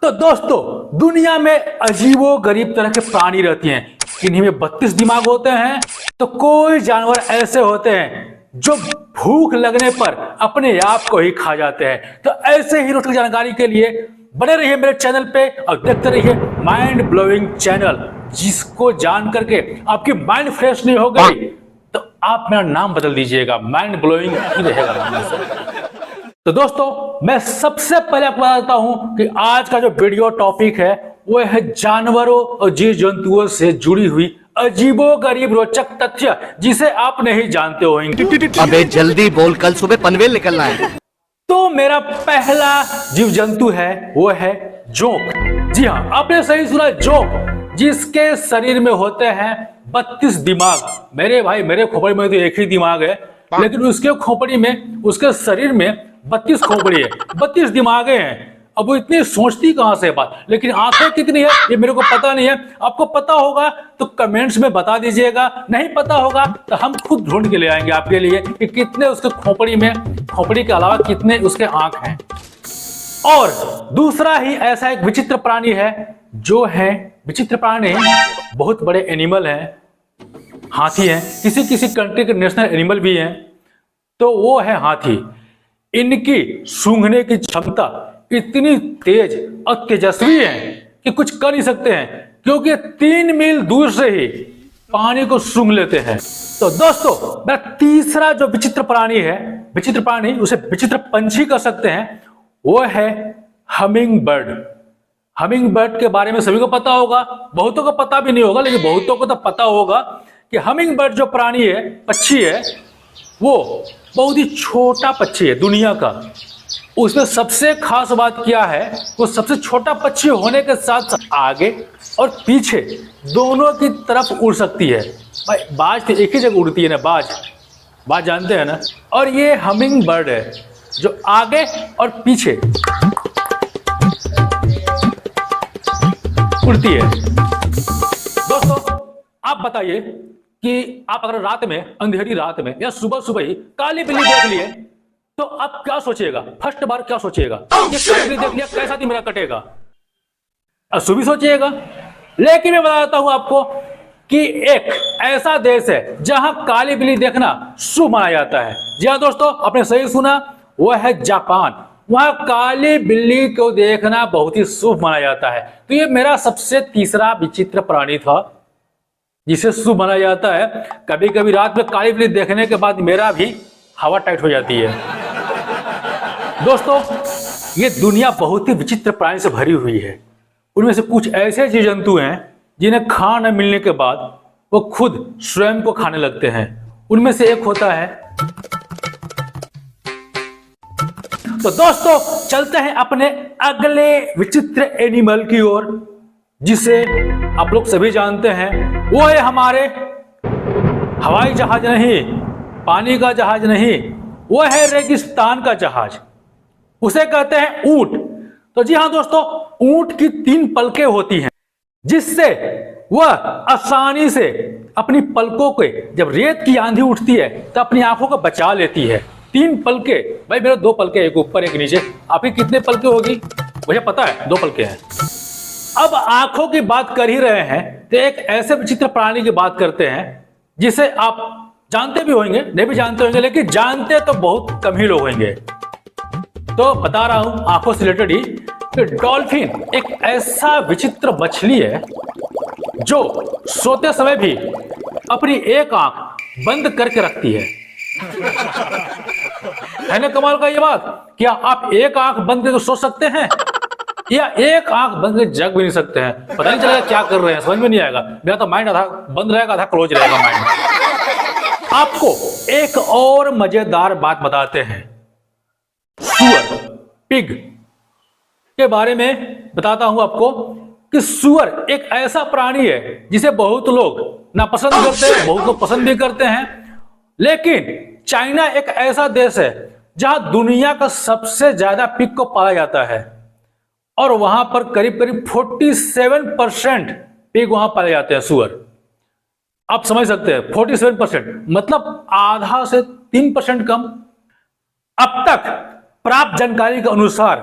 तो दोस्तों, दुनिया में अजीबो गरीब तरह के प्राणी रहती हैं। किन्हीं में 32 दिमाग होते हैं, तो कोई जानवर ऐसे होते हैं जो भूख लगने पर अपने आप को ही खा जाते हैं। तो ऐसे ही रोचक जानकारी के लिए बने रहिए मेरे चैनल पे और देखते रहिए माइंड ब्लोइंग चैनल, जिसको जान करके आपकी माइंड फ्रेश नहीं हो गई तो आप मेरा नाम बदल दीजिएगा, माइंड ब्लोइंग ही रहेगा नाम। तो दोस्तों, मैं सबसे पहले आपको बताता हूं कि आज का जो वीडियो टॉपिक है वो है जानवरों और जीव जंतुओं से जुड़ी हुई अजीबो गरीब रोचक तथ्य जिसे आप नहीं जानते होंगे। अबे जल्दी बोल, कल सुबह पनवेल निकलना है। तो मेरा पहला जीव जंतु है वो है जोंक। जी हाँ, आपने सही सुना, जोंक, जिसके शरीर में होते हैं 32 दिमाग। मेरे भाई, मेरे खोपड़ी में तो एक ही दिमाग है, लेकिन उसके खोपड़ी में, उसके शरीर में 32 खोपड़ी है, 32 दिमागे हैं। अब वो इतनी सोचती कहां से बात, लेकिन आंखें कितनी है ये मेरे को पता नहीं है। आपको पता होगा तो कमेंट्स में बता दीजिएगा, नहीं पता होगा तो हम खुद ढूंढ के ले आएंगे आपके लिए कि कितने उसके खोपड़ी में, खोपड़ी के अलावा कितने उसके आंख हैं। और दूसरा ही ऐसा एक विचित्र प्राणी है जो है, विचित्र प्राणी बहुत बड़े एनिमल हैं, हाथी हैं, किसी किसी कंट्री के नेशनल एनिमल भी हैं, तो वो है हाथी। इनकी सूंघने की क्षमता इतनी तेज और तेजस्वी है कि कुछ कर नहीं सकते हैं, क्योंकि 3 मील दूर से ही पानी को सूंघ लेते हैं। तो दोस्तों, मेरा तीसरा जो विचित्र प्राणी है, विचित्र प्राणी, उसे विचित्र पंछी कर सकते हैं, वो है हमिंग बर्ड। हमिंग बर्ड के बारे में सभी को पता होगा, बहुतों को पता भी नहीं होगा, लेकिन बहुतों को तो पता होगा कि हमिंग बर्ड जो प्राणी है, पक्षी है, वो बहुत ही छोटा पक्षी है दुनिया का। उसमें सबसे खास बात क्या है, वो सबसे छोटा पक्षी होने के साथ साथ आगे और पीछे दोनों की तरफ उड़ सकती है। भाई, बाज तो एक ही जगह उड़ती है ना, बाज जानते हैं ना। और ये हमिंग बर्ड है जो आगे और पीछे उड़ती है। दोस्तों, आप बताइए कि आप अगर रात में, अंधेरी रात में या सुबह सुबह ही काली बिल्ली देख लिए तो आप क्या सोचिएगा? फर्स्ट बार क्या सोचिएगा? ये काली बिल्ली देख लिया, कैसा दिन मेरा कटेगा? अशुभ सोचिएगा। लेकिन मैं बताता हूं आपको कि एक ऐसा देश है जहां काली बिल्ली देखना शुभ माना जाता है। जी हाँ दोस्तों, आपने सही सुना, वो है जापान। वहां काली बिल्ली को देखना बहुत ही शुभ माना जाता है। तो ये मेरा सबसे तीसरा विचित्र प्राणी था जिसे शुभ माना जाता है। कभी कभी रात में काली बिल्ली देखने के बाद मेरा भी हवा टाइट हो जाती है। दोस्तों, ये दुनिया बहुत ही विचित्र प्राणी से भरी हुई है। उनमें से कुछ ऐसे जीव जंतु हैं जिन्हें खाना न मिलने के बाद वो खुद स्वयं को खाने लगते हैं। उनमें से एक होता है, तो दोस्तों चलते हैं अपने अगले विचित्र एनिमल की ओर, जिसे आप लोग सभी जानते हैं। वो है हमारे हवाई जहाज नहीं, पानी का जहाज नहीं, वो है रेगिस्तान का जहाज। उसे कहते हैं ऊंट। तो जी हाँ दोस्तों, ऊंट की 3 पलकें होती हैं, जिससे वह आसानी से अपनी पलकों को, जब रेत की आंधी उठती है तो अपनी आंखों को बचा लेती है। 3 पलकें। भाई, मेरे 2 पलकें, एक ऊपर एक नीचे। आपकी कितने पलकें होगी मुझे पता है, 2 पलकें हैं। अब आंखों की बात कर ही रहे हैं तो एक ऐसे विचित्र प्राणी की बात करते हैं जिसे आप जानते भी होंगे, नहीं भी जानते होंगे, लेकिन जानते तो बहुत कम ही लोग होंगे। तो बता रहा हूं आंखों से रिलेटेड ही कि डॉल्फिन एक ऐसा विचित्र मछली है जो सोते समय भी अपनी एक आंख बंद करके रखती है। है ना कमाल का ये बात? क्या आप एक आंख बंद करके सो सकते हैं, या एक आंख बंद करके जग भी नहीं सकते हैं? पता नहीं चलेगा क्या कर रहे हैं, समझ में नहीं आएगा। मेरा तो माइंड आधा बंद रहेगा, आधा क्लोज रहेगा माइंड। आपको एक और मजेदार बात बताते हैं, सुअर, पिग के बारे में बताता हूं आपको कि सुअर एक ऐसा प्राणी है जिसे बहुत लोग नापसंद करते हैं, बहुत लोग पसंद भी करते हैं। लेकिन चाइना एक ऐसा देश है जहां दुनिया का सबसे ज्यादा पिग को पाला जाता है, और वहां पर करीब करीब 47% पिग वहां पाले जाते हैं, सुअर। आप समझ सकते हैं, 47%, मतलब आधा से 3% कम। अब तक प्राप्त जानकारी के अनुसार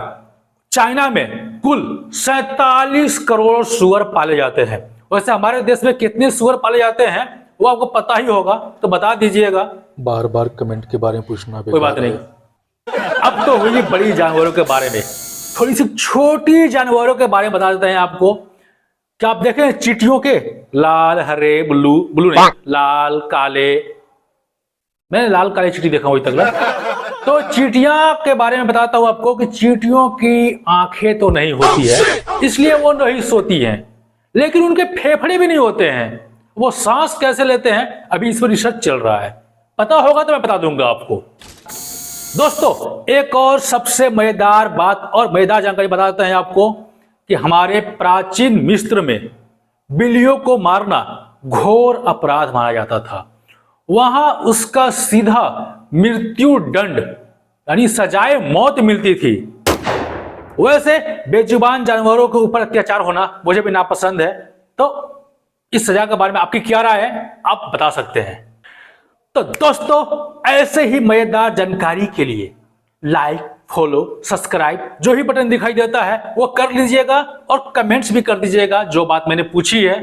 चाइना में कुल 47 करोड़ सुअर पाले जाते हैं। वैसे हमारे देश में कितने सुअर पाले जाते हैं वो आपको पता ही होगा, तो बता दीजिएगा। बार बार कमेंट के बारे में पूछना कोई बात नहीं। अब तो हुई बड़ी जानवरों के बारे में, थोड़ी सी छोटी जानवरों के बारे में बता देते हैं आपको। क्या आप देखें चींटियों के लाल हरे ब्लू नहीं, लाल काले, मैंने लाल काले चींटी देखा अभी तक ना। तो चींटियां के बारे में बताता हूं आपको कि चींटियों की आंखें तो नहीं होती है, इसलिए वो नहीं सोती हैं, लेकिन उनके फेफड़े भी नहीं होते हैं। वो सांस कैसे लेते हैं अभी इस पर रिसर्च चल रहा है, पता होगा तो मैं बता दूंगा आपको। दोस्तों एक और सबसे मजेदार बात और मजेदार जानकारी बता देते हैं आपको कि हमारे प्राचीन मिस्र में बिल्लियों को मारना घोर अपराध माना जाता था। वहां उसका सीधा मृत्यु दंड यानी सजाए मौत मिलती थी। वैसे बेजुबान जानवरों के ऊपर अत्याचार होना मुझे भी नापसंद है, तो इस सजा के बारे में आपकी क्या राय है आप बता सकते हैं। तो दोस्तों ऐसे ही मजेदार जानकारी के लिए लाइक, फॉलो, सब्सक्राइब जो भी बटन दिखाई देता है वो कर लीजिएगा और कमेंट्स भी कर दीजिएगा जो बात मैंने पूछी है।